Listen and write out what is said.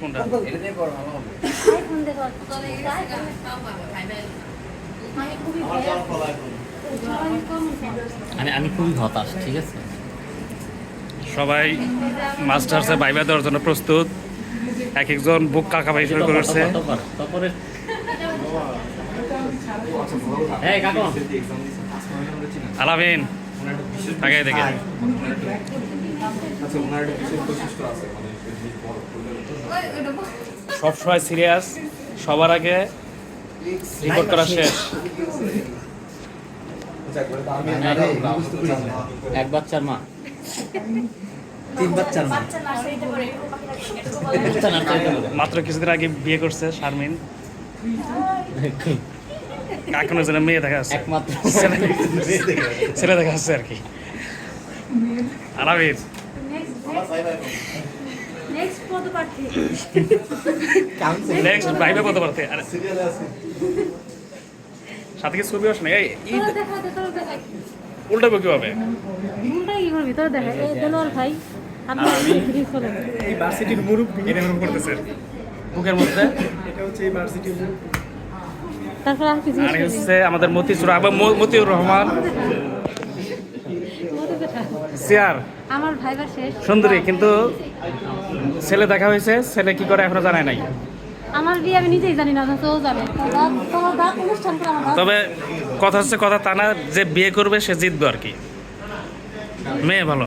কোনটা? আমি খুবই হতাশ, ঠিক আছে। সবাই মাস্টার্সে ভাইবা দেওয়ার জন্য প্রস্তুত। এক একজন বুক কাকাবাই শুরু করেছে। তারপরে এই কাকা আলামিন আগে দেখে সবসময় সিরিয়াস, সবার আগে রিপোর্ট করা শেষ। এক বাচ্চার মা, 3 বাচ্চার মা। মাত্র কিছুদিন আগে বিয়ে করছে শারমিন। কাকুনের জন্য মেয়ে দেখা যাচ্ছে, একমাত্র ছেলে দেখা যাচ্ছে আর কি। আলামিন নেক্সট ভাইবা পদপ্রার্থী। আরে সাথে কি ছবি আসে না? এই উল্টাবো কিভাবে? এই ভার্সিটির মুরব্বি এরকম করতেছে বুকের মধ্যে। এটা হচ্ছে এই ভার্সিটির তারপর আর কিছু আর হচ্ছে আমাদের মতিউর মতিউর রহমান চেয়ার আমার ভাইবা শেষ। সুন্দরী, কিন্তু ছেলে দেখা হয়েছে, ছেলে কি করে এখনো জানায় নাই। আমার বিয়ে আমি নিজেই জানি না, তো ও জানে। তোমার দাঁত অনুষ্ঠান করে আমার তবে কথা হচ্ছে কথা তা না যে বিয়ে করবে সে জিতবে আর কি। মেয়ে ভালো।